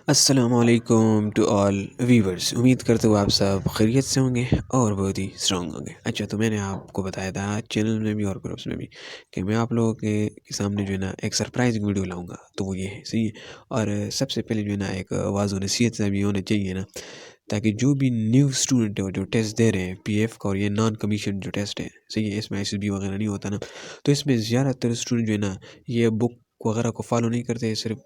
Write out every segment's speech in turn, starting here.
अस्सलामुअलैकुम to all viewers. उम्मीद करते हुए आप सब खैरियत से होंगे और बहुत ही स्ट्रांग होंगे। अच्छा, तो मैंने आपको बताया था चैनल में भी और ग्रुप्स में भी कि मैं आप लोगों के सामने जो है ना एक सरप्राइजिंग वीडियो लाऊंगा। तो वो ये है, सही है। और सबसे पहले जो है ना एक वाज़ व नसीहत सा भी होना चाहिए ना, ताकि जो भी न्यू स्टूडेंट है जो टेस्ट दे रहे हैं पीएफ का, और ये नॉन कमीशन जो टेस्ट है, सही है, इसमें एसएसबी वगैरह नहीं होता ना, तो इसमें ज़्यादातर स्टूडेंट जो है ना ये बुक वगैरह को फॉलो नहीं करते, सिर्फ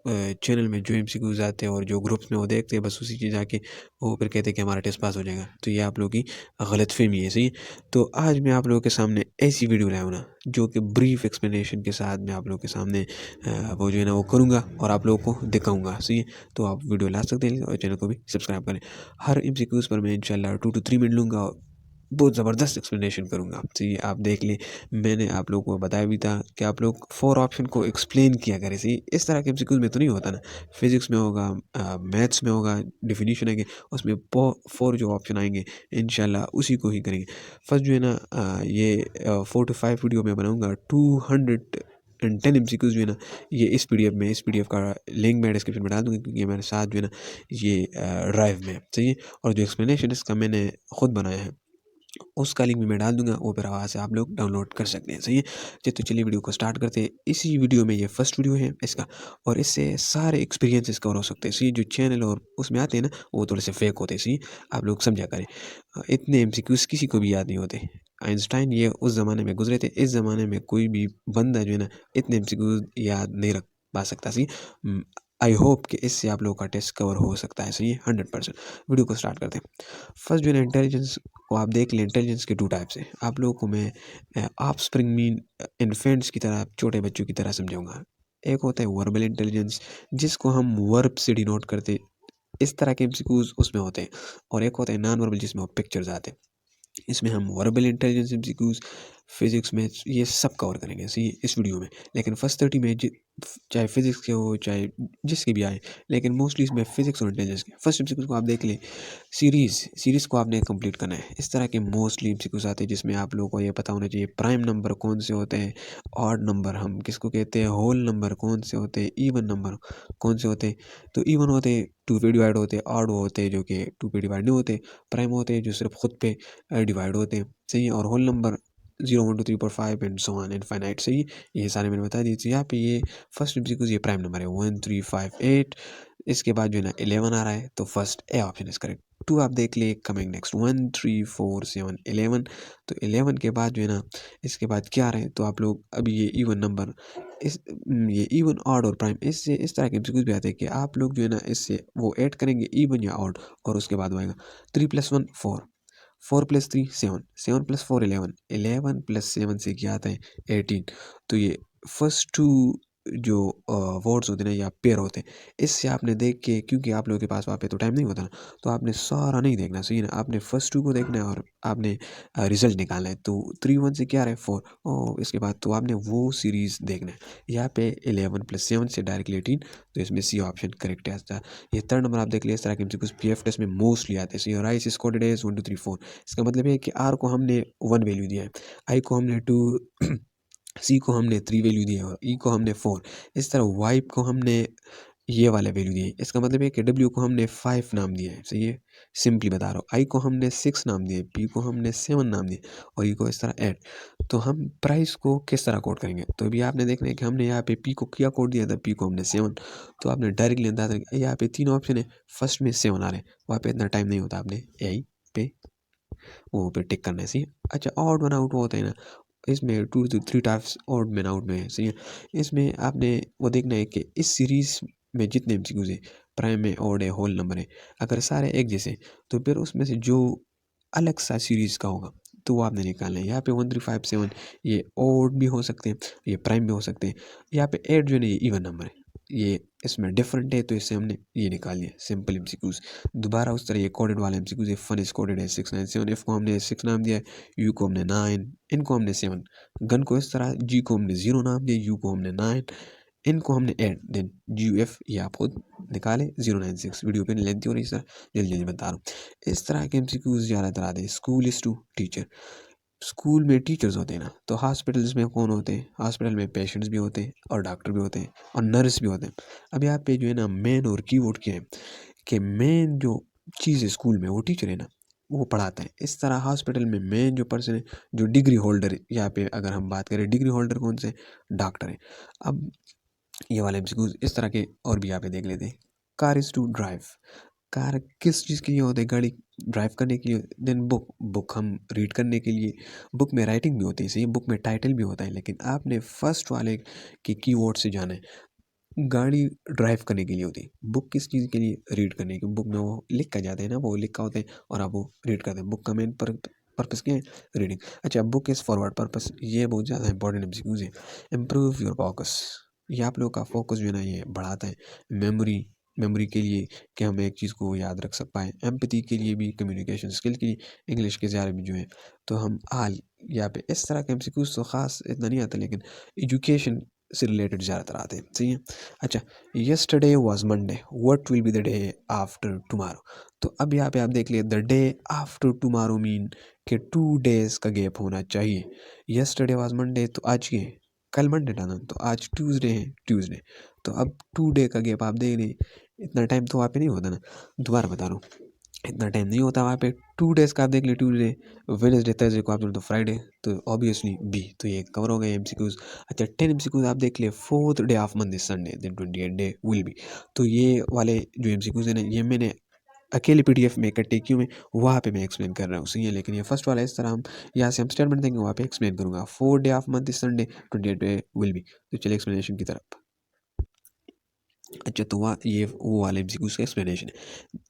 चैनल में जो एमसीक्यूज आते हैं और जो ग्रुप्स में वो देखते हैं, बस उसी चीज़ आके वो फिर कहते हैं कि हमारा टेस्ट पास हो जाएगा। तो ये आप लोगों की गलतफहमी है, सही है। तो आज मैं आप लोगों के सामने ऐसी वीडियो लाया हूँ ना, जो कि ब्रीफ एक्सप्लेनेशन के साथ मैं आप लोगों के सामने वो जो है ना वो करूँगा और आप लोगों को दिखाऊंगा, सही है। तो आप वीडियो ला सकते हैं और चैनल को भी सब्सक्राइब करें। हर एमसीक्यूज पर मैं इंशाल्लाह 2 to 3 मिनट लूँगा और बहुत ज़बरदस्त एक्सप्लेनेशन करूँगा। तो ये आप देख लें, मैंने आप लोगों को बताया भी था कि आप लोग 4 ऑप्शन को एक्सप्लेन किया करें, सही। इस तरह के एमसीक्यूज में तो नहीं होता ना, फिजिक्स में होगा, मैथ्स में होगा, डिफिनीशन है, उसमें 4 जो ऑप्शन आएंगे इंशाल्लाह उसी को ही करेंगे। फर्स्ट जो है ना ये 4 to 5 वीडियो में बनाऊँगा। 210 एमसीक्यूज जो है ना ये इस पीडीएफ का लिंक मैं डिस्क्रिप्शन में डाल दूँगा, क्योंकि मेरे साथ जो है ना ये ड्राइव में है, सही है। और जो एक्सप्लेनेशन इसका मैंने खुद बनाया है उसका लिंक भी मैं डाल दूंगा, वो फिर वहाँ से आप लोग डाउनलोड कर सकते हैं, सही है। तो चलिए वीडियो को स्टार्ट करते हैं। इसी वीडियो में ये फर्स्ट वीडियो है इसका, और इससे सारे एक्सपीरियंसेस कवर हो सकते हैं, सही। जो चैनल और उसमें आते हैं ना वो थोड़े से फेक होते हैं, सही। आप लोग समझा करें। इतने एमसीक्यूज किसी को भी याद नहीं होते। आइंस्टाइन ये उस ज़माने में गुजरे थे, इस ज़माने में कोई भी बंदा जो है ना इतने एमसीक्यूज याद नहीं रख पा सकता, सही। आई होप कि इससे आप लोगों का टेस्ट कवर हो सकता है, सही है, 100%। वीडियो को स्टार्ट करते हैं। फर्स्ट जो है ना इंटेलिजेंस को आप देख लें। इंटेलिजेंस के 2 टाइप्स हैं। आप लोगों को मैं आप स्प्रिंग मीन इन्फेंट्स की तरह, छोटे बच्चों की तरह समझाऊंगा। एक होता है वर्बल इंटेलिजेंस, जिसको हम वर्ब से डिनोट करते, इस तरह के एमसीक्यूज उसमें होते हैं। और एक होता है नॉन वर्बल, जिसमें पिक्चर्स आते हैं। इसमें हम वर्बल इंटेलिजेंस एमसीक्यूज, फिजिक्स में ये सब कवर करेंगे, सही, इस वीडियो में। लेकिन फर्स्ट 30 में चाहे फिजिक्स के हो चाहे जिसके भी आए, लेकिन मोस्टली इसमें फिजिक्स और इंटेलिजेंस के फर्स्ट एमसीक्यूज को आप देख लें। सीरीज़ को आपने कंप्लीट करना है। इस तरह के मोस्टली एमसीक्यूज आते हैं, जिसमें आप लोगों को ये पता होना चाहिए प्राइम नंबर कौन से होते हैं, ऑड नंबर हम किसको कहते हैं, होल नंबर कौन से होते हैं, इवन नंबर कौन से होते हैं। तो इवन होते हैं 2 पे डिवाइड होते हैं, ऑड होते हैं जो कि 2 पे डिवाइड नहीं होते, प्राइम होते हैं जो सिर्फ खुद पे डिवाइड होते हैं, सही है। और whole number 0 1 2 3 4 5 and so on infinite, सही। ये सारे मैंने बता दिए। तो यहाँ पे ये फर्स्ट एमसीक्यूज ये प्राइम नंबर है 1 3 5 8। इसके बाद जो है ना 11 आ रहा है, तो first A option is correct. 2 आप देख लिए, कमिंग नेक्स्ट 1 3 4 7 11। तो 11 के बाद जो है ना इसके बाद क्या आ रहे हैं, तो आप लोग अभी ये इवन नंबर, इस ये इवन ऑड और प्राइम, इससे इस तरह के एमसीक्यूज भी आते हैं कि आप लोग जो है ना इससे वो ऐड करेंगे इवन या ऑड, और उसके बाद वो आएगा 3 + 1 4, 4 + 3 7, 7 + 4 11, 11 + 7 से क्या आता है 18। तो ये फर्स्ट 2 जो वर्ड्स होते हैं ना या पेयर होते हैं, इससे आपने देख के, क्योंकि आप लोगों के पास वहाँ पे तो टाइम नहीं होता ना, तो आपने सारा नहीं देखना, सही है ना। आपने फर्स्ट 2 को देखना है और आपने रिजल्ट निकालना है। तो 3 1 से क्या आ रहा है 4, और इसके बाद तो आपने वो सीरीज़ देखना है। यहाँ पे 11 + 7 से डायरेक्टली 18, तो इसमें सी ऑप्शन करेक्ट है। ये थर्ड नंबर आप देख लिया। इस तरह के एमसीक्यूज पीएफ टेस्ट में मोस्टली आते हैं। Rice is coded as 1 2 3 4। इसका मतलब है कि आर को हमने 1 वैल्यू दिया है, आई को हमने 2, सी को हमने 3 वैल्यू दिया है, और ई को हमने 4। इस तरह वाई को हमने ये वाला वैल्यू दिए। इसका मतलब है कि डब्ल्यू को हमने 5 नाम दिया है, सही है, सिंपली बता रहा हूँ। आई को हमने 6 नाम दिए, पी को हमने 7 नाम दिए, और ई को इस तरह 8। तो हम प्राइस को किस तरह कोड करेंगे, तो अभी आपने देखना है कि हमने यहाँ पे पी को क्या कोड दिया था, पी को हमने 7। तो आपने डायरेक्टली अंदाजा, यहाँ पे 3 ऑप्शन है, फर्स्ट में 7 आ रहे हैं, वहाँ पे इतना टाइम नहीं होता, आपने यही पे वो पे टिक करना है, सही है। अच्छा, ऑड वन आउट वो होता है ना, इसमें 2 to 3 types odd man out में है, सही है। इसमें आपने वो देखना है कि इस सीरीज़ में जितने एमसीक्यूज है, प्राइम है, ऑड है, होल नंबर है, अगर सारे एक जैसे, तो फिर उसमें से जो अलग सा सीरीज़ का होगा तो वो आपने निकालना है। यहाँ पे 1 3 5 7 ये ऑड भी हो सकते हैं, ये प्राइम भी हो सकते हैं। यहाँ पे 8 जो है ना ये इवन नंबर है, ये इसमें डिफरेंट है, तो इससे हमने ये निकाल लिया, सिंपल एमसीक्यूज। दोबारा उस तरह ये कोडेड वाला एमसीक्यूज है। फन इज कोडेड है 6 9 7। एफ को हमने 6 नाम दिया है, यू को हमने 9, इनको हमने 7। गन को इस तरह, जी को हमने 0 नाम दिया, यू को हमने 9, इनको हमने 8, देन जी यू एफ, ये आप खुद निकाले 096। वीडियो पे लेंथी हो रही है सर, जल्दी जल्दी बता रहा हूँ। इस तरह के एमसीक्यूज ज़्यादातर आते हैं। School is to teacher, school में टीचर्स होते हैं ना, तो हॉस्पिटल्स में कौन होते हैं? हॉस्पिटल में पेशेंट्स भी होते हैं और डॉक्टर भी होते हैं और नर्स भी होते हैं। अब यहाँ पे जो है ना मेन और कीवर्ड क्या है कि मेन जो चीज़ है स्कूल में वो टीचर है ना, वो पढ़ाता है। इस तरह हॉस्पिटल में मेन जो पर्सन है, जो डिग्री होल्डर है, यहाँ पे अगर हम बात करें डिग्री होल्डर कौन से? डॉक्टर है। अब ये वाले एमसीक्यूज इस तरह के और भी यहाँ पे देख लेते हैं। Car is to drive, car किस चीज़ के लिए होता है? गाड़ी ड्राइव करने के लिए। देन बुक, बुक हम रीड करने के लिए। बुक में राइटिंग भी होती है, सही, बुक में टाइटल भी होता है, लेकिन आपने फर्स्ट वाले के कीवर्ड से जाना है। गाड़ी ड्राइव करने के लिए होती है, बुक किस चीज़ के लिए? रीड करने की। बुक में वो लिख कर जाते हैं ना, वो लिखा होता है और आप वो रीड करते हैं। बुक का मेन पर्पस क्या है? रीडिंग। अच्छा, बुक इज़ फॉरवर्ड पर्पस, ये बहुत ज़्यादा इंपॉर्टेंट एमसीक्यूज है। इम्प्रूव योर फोकस, ये आप लोग का फोकस जो है ना ये बढ़ाता है। मेमोरी, मेमोरी के लिए कि हम एक चीज़ को याद रख पाएँ। एम्पैथी के लिए भी, कम्युनिकेशन स्किल के लिए, इंग्लिश के ज़्यादा भी जो है। तो हम हाल यहाँ पे इस तरह के एमसीक्यूज तो ख़ास इतना नहीं आता, लेकिन एजुकेशन से रिलेटेड ज़्यादातर आते हैं, सही है। अच्छा, yesterday was Monday, what will be the day after tomorrow. तो अब यहाँ पे आप देख लिए the day after tomorrow mean कि 2 days का गैप होना चाहिए। यस्टरडे वाज मंडे, तो आज के कल मंडे था ना, तो आज ट्यूसडे है, ट्यूसडे। तो अब 2 day का गैप आप देख रहे हैं, इतना टाइम तो वहाँ पे नहीं होता ना। दोबारा बता रहा हूँ, इतना टाइम नहीं होता वहाँ पे। 2 days का आप देख लिए, ट्यूसडे, वेडनेसडे, थर्सडे को आप बोलो तो फ्राइडे, तो ऑब्वियसली बी, तो ये कवर हो गए एमसीक्यूज। अच्छा, 10 एमसीक्यूज आप देख लिए। Fourth day of month is Sunday, then 28 day will be. तो ये वाले जो एमसीक्यूज है ना, ये मैंने अकेले पीडीएफ में इकट्ठे क्यों में वहाँ पे मैं एक्सप्लेन कर रहा हूँ, सही है। लेकिन ये फर्स्ट वाला इस तरह हम यहाँ से हम स्टेटमेंट देंगे, वहाँ पे एक्सप्लेन करूँगा। 4 day of month is Sunday, 28 day will be. तो चलिए एक्सप्लेनेशन की तरफ। अच्छा, तो वहाँ ये वो वाले एमसीक्यूज का एक्सप्लेनेशन है।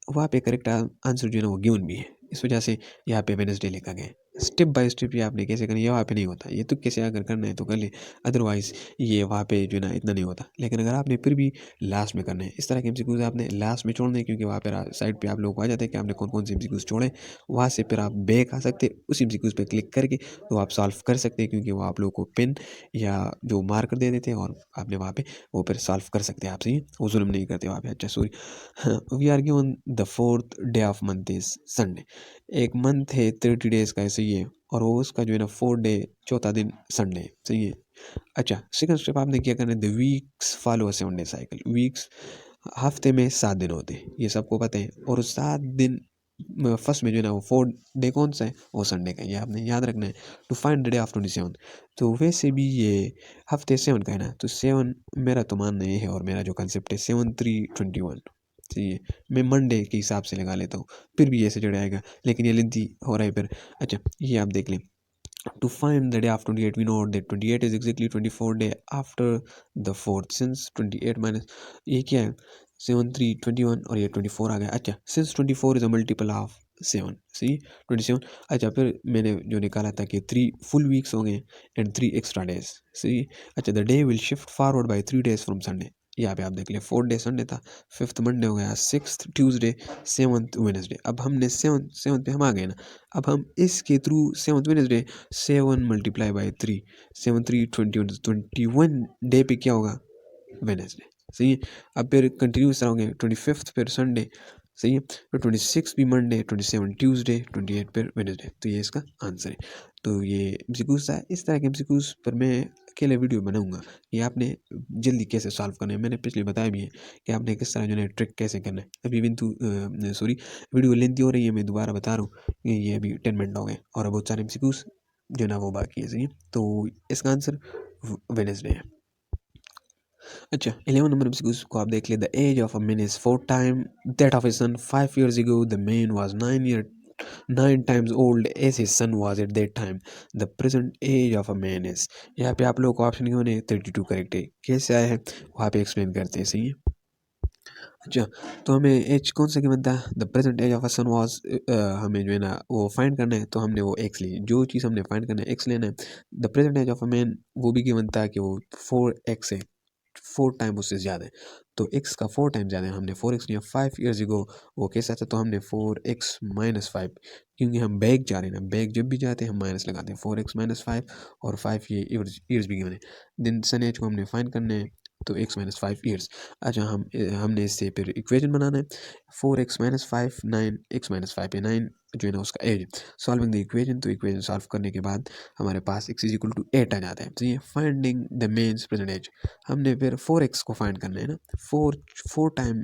वहाँ पे करेक्ट आंसर जो है ना वो गिवन भी है, इस वजह से यहाँ पे वेडनेसडे लिखा गया है। स्टेप बाय स्टेप ये आपने कैसे करना है, ये वहाँ पे नहीं होता। ये तो कैसे अगर करना है तो कर ले, अदरवाइज ये वहाँ पे जो है ना इतना नहीं होता। लेकिन अगर आपने फिर भी लास्ट में करना है, इस तरह के एमसीक्यूज आपने लास्ट में छोड़ने हैं, क्योंकि वहाँ पर साइड पे आप लोग को आ जाते हैं कि आपने कौन कौन से एमसीक्यूज छोड़े। वहाँ से फिर आप बैक आ सकते हैं, उस एमसीक्यूज पे क्लिक करके तो आप सॉल्व कर सकते हैं, क्योंकि वो आप लोग को पिन या जो मार्कर दे देते हैं और आपने वहाँ पे वो फिर सॉल्व कर सकते हैं आप, सही, वो जुल्म नहीं करते वहाँ पे। अच्छा sorry, we are given the fourth day of month is Sunday. एक मंथ है 30 days का, ऐसे ही है, और वो उसका जो है ना 4 day, चौथा दिन संडे है, सही है। अच्छा, सेकंड स्टेप आपने क्या करना है, the weeks follow 7 day cycle. Weeks हफ्ते में 7 दिन होते हैं, ये सबको पता है। और 7 दिन फर्स्ट में जो है ना वो 4 day कौन सा है? वो संडे का है, ये आपने याद रखना है। To find the day of 27, तो वैसे भी ये हफ्ते 7 का है ना, तो 7 मेरा तो मानना ये है, और मेरा जो कंसेप्ट है 7 3 21, सही है। मैं मंडे के हिसाब से लगा लेता हूँ, फिर भी ऐसे जड़ आएगा, लेकिन ये लेंथी हो रहा है फिर। अच्छा, ये आप देख लें। To find the day of 28, we know that 28 is exactly 24 day after the fourth. Since 28 minus ये क्या है? 7 3 21, और ये 24 आ गया। अच्छा, since 24 is a multiple of 7, सी 27। अच्छा, फिर मैंने जो निकाला था कि 3 full weeks हो गए एंड 3 extra days, सी। अच्छा, the day will shift forward by 3 days from Sunday। यहाँ पे आप देख ले, 4 day संडे था, 5th मंडे हो गया, 6th ट्यूसडे, 7th वेडनेसडे। अब हमने 7 पे हम आ गए ना, अब हम इसके through 7th Wednesday, 7 multiply by 3, 7 3 21 day पे क्या होगा? वेडनेसडे, सही है। अब फिर कंटिन्यूस रहोगे, 25th फिर संडे, सही है। फिर 26 भी मंडे, 27 ट्यूसडे, 28 फिर वेडनेसडे। तो ये इसका आंसर है। तो ये एमसीक्यूज था। इस तरह के एमसीक्यूज पर मैं अकेले वीडियो बनाऊंगा, ये आपने जल्दी कैसे सॉल्व करना है। मैंने पिछले बताया भी है कि आपने किस तरह जो है ट्रिक कैसे करना है। अभी बिंतु सॉरी, वीडियो लेंथी हो रही है, मैं दोबारा बता रहा हूँ कि ये अभी 10 मिनट हो गए और बहुत सारे एमसीक्यूज जो ना वो बाकी है, सही है। तो इसका आंसर वेडनेसडे है। अच्छा, 11 नंबर एमसीक्यूज को आप देख ले। The age of a man is 4 time that of a son 5 years ago. The man was 9 times old as his son was at that time. The present age of a man is, यहाँ पे आप लोग को option क्यों नहीं? 32 correct है। कैसे आया है वहाँ पे एक्सप्लेन करते हैं, सही है। अच्छा, तो हमें एज कौन सा गिवन था? The present age of a son was, हमें जो है ना वो फाइंड करना है, तो हमने वो एक्स ली। जो चीज़ हमने फाइंड करना है एक्स लेना है। The present age of a man वो भी गिवन था कि वो 4x है, 4 टाइम उससे ज़्यादा है, तो x का 4 टाइम ज़्यादा है। हमने 4x लिया। 5 years ago वो कैसा था? तो हमने 4x माइनस 5, क्योंकि हम बैग जा रहे हैं ना, बैग जब भी जाते हैं हम माइनस लगाते हैं। 4x माइनस 5, और 5 ये ईयर्स भी गिवन है। दिन सन एज को हमने फाइंड करना है, तो x माइनस 5 ईयर्स। अच्छा, हमने इससे फिर इक्वेशन बनाना है। 4x माइनस 5 9, x माइनस 5 है 9, जो है ना उसका एज। सॉल्विंग द इक्वेशन, तो इक्वेशन सॉल्व करने के बाद हमारे पास x इज इक्वल टू 8 आ जाता है। तो ये finding the man's present age, हमने फिर 4x को फाइंड करना है ना, 4 टाइम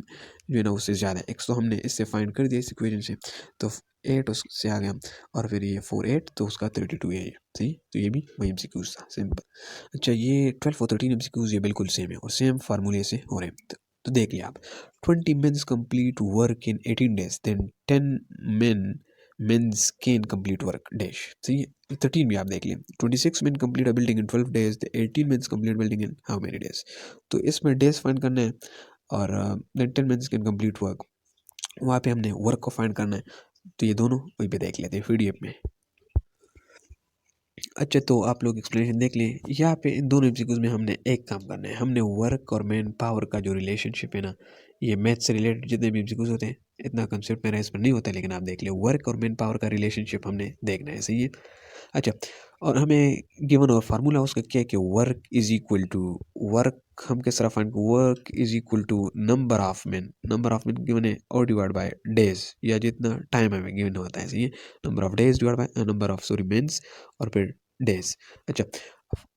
जो है ना उससे ज़्यादा x, तो हमने इससे फाइंड कर दिया इस इक्वेशन से, तो 8 उससे आ गया, और फिर ये 4 8 तो उसका 32 है ये। सही, तो ये भी वही MCQs था, सिंपल। अच्छा, ये 12 और 13 MCQs ये बिल्कुल सेम है और सेम फार्मूले से हो रहे हैं। तो देख लिया आप, 20 mens complete work in 18 days, then 10 mens can complete work dash. सही है, 13 भी आप देख लें, 26 men complete a building in 12 days, the 18 mens complete building in how many days. तो इसमें डेज फाइंड करना है, और then 10 mens can complete work, वहाँ पे हमने वर्क को फाइंड करना है। तो ये दोनों वहीं पे देख लेते हैं PDF में। अच्छा, तो आप लोग एक्सप्लेनेशन देख लें, यहाँ पे इन दोनों एमसीक्यूज में हमने एक काम करना है, हमने वर्क और मैन पावर का जो रिलेशनशिप है ना, ये मैथ से रिलेटेड जितने भी एमसीक्यूज होते हैं, इतना कंसेप्ट मेरा इस पर नहीं होता, लेकिन आप देख लें वर्क और मैन पावर का रिलेशनशिप हमने देखना है। सही है। अच्छा, और हमें गिवन और फार्मूला उसका क्या है कि work is equal to, work हम किस तरह find, work is equal to number of man given है, और डिवाइड बाय डेज, या जितना टाइम हमें गिवन होता है। सही है, number of days divide by number of sorry mens, और फिर डेज। अच्छा,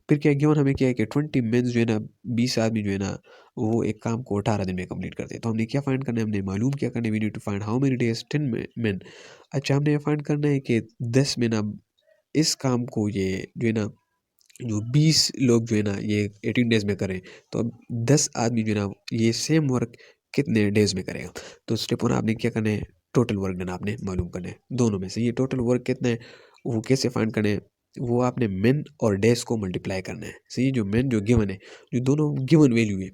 फिर क्या गिवन हमें क्या है कि 20 मेंस जो है ना, 20 आदमी जो है ना, वो एक काम को 18 दिन में कंप्लीट करते हैं। तो हमने क्या फाइंड करना है, हमने मालूम क्या करना है, we need to find how many days 10 men. अच्छा, हमने फाइंड करना है कि 10 में ना इस काम को ये जो है ना, जो 20 लोग जो है ना ये 18 डेज में करें, तो अब 10 आदमी जो है ना ये सेम वर्क कितने डेज में करेगा। तो स्टेप 1 आपने क्या करना है, टोटल वर्क डन आपने मालूम करना है दोनों में से। ये टोटल वर्क कितना है वो कैसे फाइंड करना है, वो आपने मेन और डेज को मल्टीप्लाई करना है। सही, जो मेन जो गिवन है, जो दोनों गिवन वैल्यू है,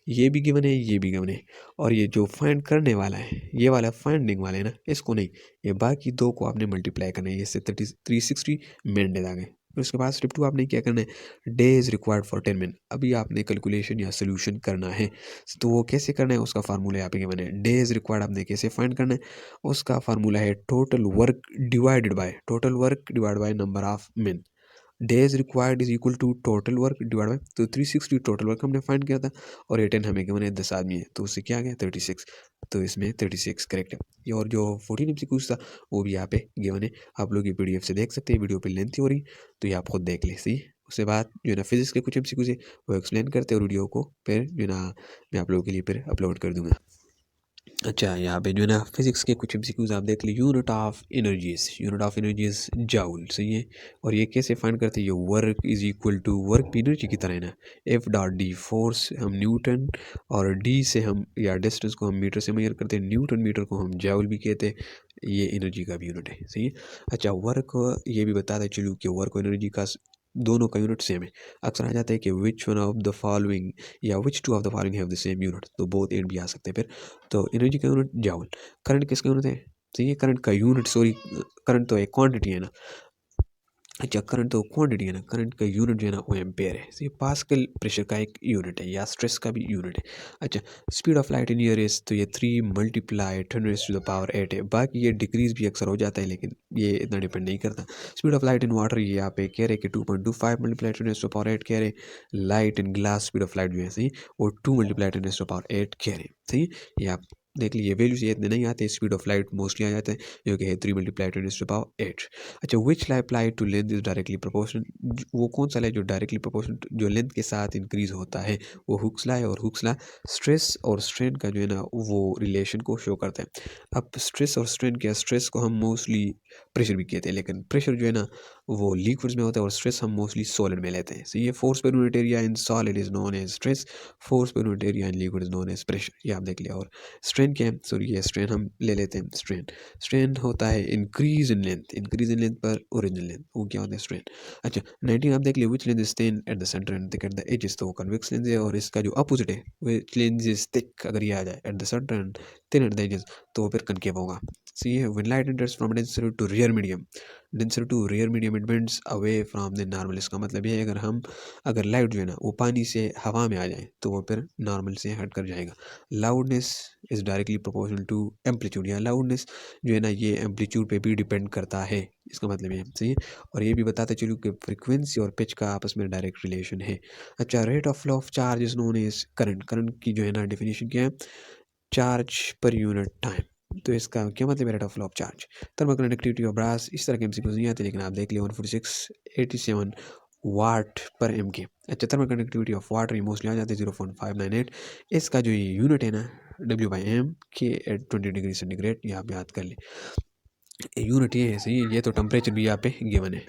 ये भी गिवन है, ये भी गिवन है, और ये जो फाइंड करने वाला है, ये वाला फाइंडिंग वाला है ना, इसको नहीं, ये बाकी दो को आपने मल्टीप्लाई करना है, इससे 360 मेन डेज आ गए। फिर उसके बाद स्टेप 2 आपने क्या करना है, डेज रिक्वायर्ड फॉर 10 मिनट, अभी आपने कैलकुलेशन या सोल्यूशन करना है। तो वो कैसे करना है, उसका फार्मूला यहाँ पे गिवन है। डेज रिक्वायर्ड आपने कैसे फाइंड करना है, उसका फार्मूला है total work divide by number of men. Days required is equal to total work divide by, तो 360 टोटल वर्क हमने फाइंड किया था, और ये 10 हमें गिवन है, 10 आदमी है, तो उससे क्या आ गया 36। तो इसमें 36 करेक्ट है। ये और जो 14 MCQs था वो भी यहाँ पे गिवन है, आप लोग ये PDF से देख सकते हैं, वीडियो पे लेंथी हो रही, तो ये आप खुद देख ले। सही, उसके बाद जो है ना फिजिक्स के कुछ MCQs है वो एक्सप्लेन करते हैं, वीडियो को फिर जो है ना मैं आप लोगों के लिए फिर अपलोड कर दूंगा। अच्छा, यहाँ पे जो है ना फिजिक्स के कुछ MCQs आप देख ली, यूनिट ऑफ एनर्जीज जाउल। सही है, और ये कैसे फाइंड करते हैं, ये work is equal to, work भी एनर्जी की तरह है ना, F.D फोर्स हम न्यूटन, और D से हम या डिस्टेंस को हम मीटर से मेजर करते हैं, न्यूटन मीटर को हम जाउल भी कहते हैं, ये एनर्जी का भी यूनिट है। सही है। अच्छा, वर्क ये भी बताते चलूँ कि वर्क और एनर्जी का दोनों का यूनिट सेम है। अक्सर आ जाता है कि which one of the following या which two of the following have the same unit, तो बोथ एंड भी आ सकते हैं फिर। तो एनर्जी का यूनिट जूल, करंट किसका यूनिट है, तो ये करंट का यूनिट सॉरी, करंट तो एक क्वांटिटी है ना। अच्छा, करंट तो क्वांटिटी है ना, करंट का यूनिट जो है ना वो एम्पेयर है। तो ये पास्कल प्रेशर का एक यूनिट है, या स्ट्रेस का भी यूनिट है। अच्छा, speed of light in year is, तो ये 3 मल्टीप्लाई 10⁸ है। बाकी ये डिक्रीज भी अक्सर हो जाता है, लेकिन ये इतना डिपेंड नहीं करता। Speed of light in water ये यहाँ पे कह रहे कि 2.25 मल्टीप्लाई 10⁸ कह रहे। Light in glass speed of light जो है सही, वो 2 मल्टीप्लाई 10⁸ कह रहे। सही, ये आप देख लीजिए, वैल्यूज ये इतने नहीं आते, स्पीड ऑफ लाइट मोस्टली आ जाते हैं, जो कि है 3 मल्टीप्लाई 10⁸. अच्छा, which lie apply to length is directly proportional, वो कौन सा लाई जो डायरेक्टली प्रोपोर्शनल जो लेंथ के साथ इंक्रीज होता है, वो हुक्स लाई, और हुक्स लाई स्ट्रेस और स्ट्रेन का जो है ना वो रिलेशन को शो करता है। अब स्ट्रेस और स्ट्रेन क्या, स्ट्रेस को हम मोस्टली प्रेशर भी कहते हैं, लेकिन प्रेशर जो है ना वो लिक्विड्स में होता है, और स्ट्रेस हम मोस्टली सॉलिड में लेते हैं। सो ये force per unit area in solid is known as stress, force per unit area in liquid is known as pressure, ये आप देख लिया। और स्ट्रेन क्या है, सॉरी ये स्ट्रेन हम ले लेते हैं, स्ट्रेन होता है इंक्रीज इन लेंथ पर ओरिजिनल लेंथ, वो क्या होता है स्ट्रेन। अच्छा, 19 आप देख लिया, which length is thin at the centre and thick at the edges, तो वो कन्वेक्स लेंस है, और इसका जो अपोजिट है विच लेंस इज थिक, अगर ये आ जाए at the centre and thin at the edges, तो वो फिर कनकेव होगा। सी है, when light enters from denser to rarer medium it bends away from the normal. इसका मतलब ये है, अगर लाइट जो है ना वो पानी से हवा में आ जाए, तो वो फिर नॉर्मल से हट कर जाएगा। Loudness is directly proportional to amplitude, या लाउडनेस जो है ना ये एम्पलीट्यूड पे भी डिपेंड करता है, इसका मतलब ये सही है। और ये भी बताते चलूँ कि फ्रीक्वेंसी और पिच का आपस में डायरेक्ट रिलेशन है। अच्छा, rate of flow of charge is known as current की जो है ना डेफिनेशन क्या है, चार्ज पर यूनिट टाइम। तो इसका क्या मतलब है rate of flow of charge. Thermal conductivity of brass, इस तरह के एमसीक्यूज नहीं आते, लेकिन आप देख लिए 14687 वाट पर एम के। अच्छा, थर्मल कंडक्टिविटी ऑफ वाटर ये मोस्टली आ जाते हैं 0.598। इसका जो ये यूनिट है ना डब्ल्यू बाई एम के एट 20 डिग्री सेंटीग्रेड, ये आप याद कर लें। यूनिट ये है सही, ये तो टेम्परेचर भी यहाँ पे गिवन है।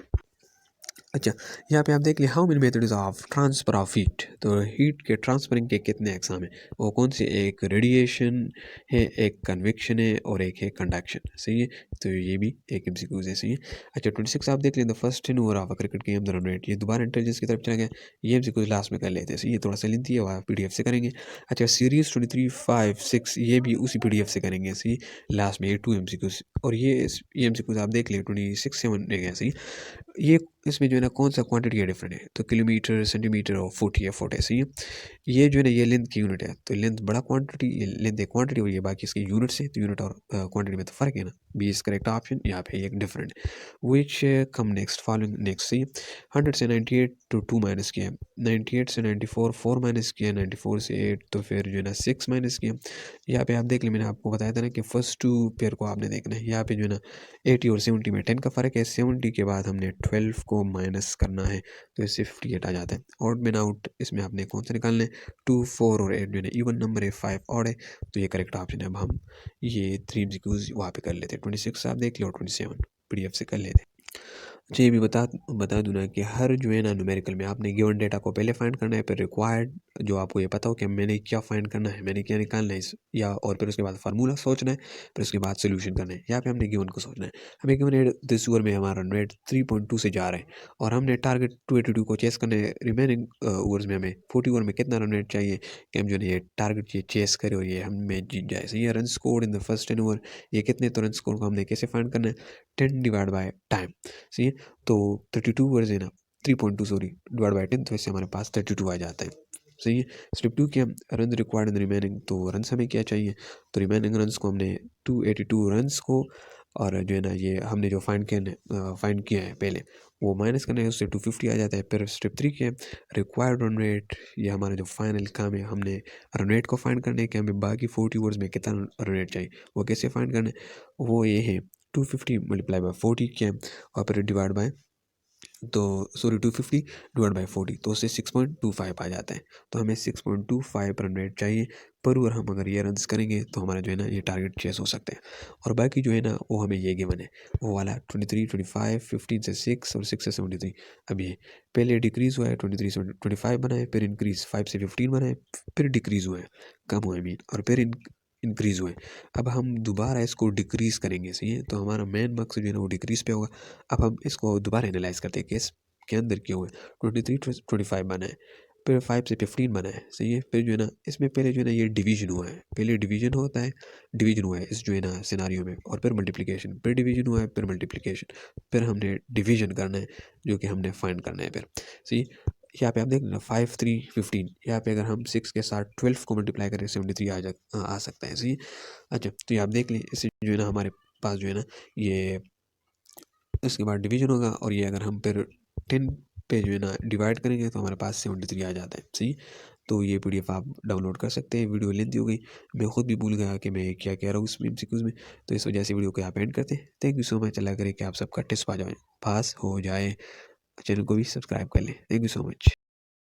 अच्छा, यहाँ पे आप देख लिए how many methods of transfer of heat. तो हीट के ट्रांसफरिंग के कितने एग्जाम है, वो कौन से, एक रेडिएशन है, एक कन्वेक्शन है और एक है कंडक्शन। सही है, तो ये भी एक एमसीक्यूज है। सही है। अच्छा, 26 आप देख लें, the first in over of a cricket game the run rate, ये दोबारा इंटेलिजेंस की तरफ चला गया। ये एमसीक्यूज लास्ट में कर लेते हैं। सही है, थोड़ा सा लेंथी है, वो आप पीडीएफ से करेंगे। अच्छा, सीरीज 23, 5, 6 ये भी उसी पीडीएफ से करेंगे। सही, लास्ट में ये 2 एमसीक्यूज, और ये एमसीक्यूज आप देख लें 26 7 गया। सही, ये इसमें जो है ना कौन सा क्वांटिटी है डिफरेंट है, तो किलोमीटर, सेंटीमीटर और फुट, ये फुट है। सही है, ये जो है ना ये लेंथ की यूनिट है, तो लेंथ बड़ा क्वांटिटी, ये लेंथ एक क्वांटिटी और ये बाकी इसकी यूनिट से, तो यूनिट और क्वांटिटी में तो फर्क है ना। बी इज करेक्ट ऑप्शन, यहाँ पे एक डिफरेंट। विच कम नेक्स्ट फॉलोइंग नेक्स्ट। सी 100 से 98 तो 2 माइनस किया, 98 से 94 4 माइनस किया, 94 से 8 तो फिर जो है ना 6 माइनस किया। यहाँ पे आप देख लें, मैंने आपको बताया था ना कि फर्स्ट 2 पेयर को आपने देखना है। यहाँ पे जो है ना 80 और 70 में 10 का फ़र्क है। 70 के बाद हमने 12 को माइनस करना है, तो इससे 58 आ जाता है। ऑड में आउट इसमें आपने कौन सा निकालना है, 2 4 और 8 जो है इवन नंबर है, 5 ऑड है, तो ये करेक्ट ऑप्शन है। अब हम ये 3 एमसीक्यूज वहाँ पे कर लेते हैं। 26 आप देख लो और 27 पीडीएफ से कर लेते हैं। अच्छा, ये भी बता दूँ ना कि हर जो है ना न्यूमेरिकल में आपने गिवन डेटा को पहले फाइंड करना है, फिर रिक्वायर्ड जो आपको ये पता हो कि मैंने क्या फाइंड करना है, मैंने क्या निकालना है या, और फिर उसके बाद फार्मूला सोचना है, फिर उसके बाद सोल्यूशन करना है। यहाँ पे हमने गिवन को सोचना है। हमें गिवन है दिस ओवर में हमारा रन रेट 3.2 से जा रहा है और हमने टारगेट 282 को चेस करना है। रिमेनिंग ओवर्स में हमें 40 ओवर में कितना रन रेट चाहिए कि हम जो है ये टारगेट ये चेस करें और ये हम मैच जीत जाए। सही है, run score in the first 10 over, ये कितने, तो रन स्कोर को हमने कैसे फाइंड करना है, 10 डिवाइड बाय टाइम। सही है, तो 32 वर्ज है ना, 3.2 सॉरी डिवाइड बाई 10, तो इससे हमारे पास 32 आ जाता है। सही है, स्टेप 2 के रन रिक्वायर्ड इन रिमेनिंग, तो रन हमें क्या चाहिए, तो रिमेनिंग रन्स को हमने 282 रन्स को, और जो है ना ये हमने जो फाइंड किया है पहले वो माइनस करना है, उससे 250 आ जाता है। फिर स्टेप 3 के रिक्वायर्ड रन रेट, ये हमारा जो फाइनल काम है, हमने रन रेट को फाइंड करना है कि हमें बाकी 40 ओवर्स में कितना रन रेट चाहिए। वो कैसे फाइंड करना है, वो ये है 250 मल्टीप्लाई बाई 40 के और फिर डिवाइड बाय, तो सॉरी 250 डिवाइड बाई 40, तो उससे 6.25 आ जाता है। तो हमें 6.25 रन रेट चाहिए पर ओवर। हम अगर ये रन्स करेंगे तो हमारा जो है ना ये टारगेट चेस हो सकते हैं। और बाकी जो है ना वो हमें ये गिवन है, वो वाला 23 25 15 से 6 और 6 से 73। अब ये पहले डिक्रीज़ हुआ है, 23 से 25 बना है, फिर इंक्रीज़ 5 से 15 बना है, फिर डिक्रीज़ हुआ है, कम हुआ है मीन, और फिर इंक्रीज़ हुए। अब हम दोबारा इसको डिक्रीज़ करेंगे। सही है, तो हमारा मेन मकसद जो है ना वो डिक्रीज़ पे होगा। अब हम इसको दोबारा एनालाइज करते हैं कि इसके अंदर क्या हुआ है। 23 25 बना है, फिर 5 से 15 बना है। सही है, फिर जो है ना इसमें पहले जो है ना ये डिवीजन हुआ है, पहले डिवीजन होता है, डिवीजन हुआ है इस जो है ना सिनारियो में, और फिर मल्टीप्लिकेशन, फिर डिवीजन हुआ है, फिर मल्टीप्लिकेशन, फिर हमने डिवीजन करना है जो कि हमने फाइंड करना है फिर। सही, यहाँ पे आप देख लेना 5 3 15, यहाँ पे अगर हम 6 के साथ 12 को मल्टीप्लाई करें 73 आ सकता है। सही। अच्छा, तो ये आप देख लें, इससे जो है ना हमारे पास जो है ना ये इसके बाद डिवीजन होगा, और ये अगर हम फिर 10 पे जो है ना डिवाइड करेंगे तो हमारे पास 73 आ जाता है। सही, तो ये पीडीएफ आप डाउनलोड कर सकते हैं। वीडियो लेंथी हो गई, मैं खुद भी भूल गया कि मैं क्या कह रहा हूँ इसमें एमसीक्यूज में, तो इस वजह से वीडियो को आप एंड करते हैं। थैंक यू सो मच, अल्लाह करे कि आप सबका टेस्ट पास हो जाए, चैनल को भी सब्सक्राइब कर लें। Thank you so much.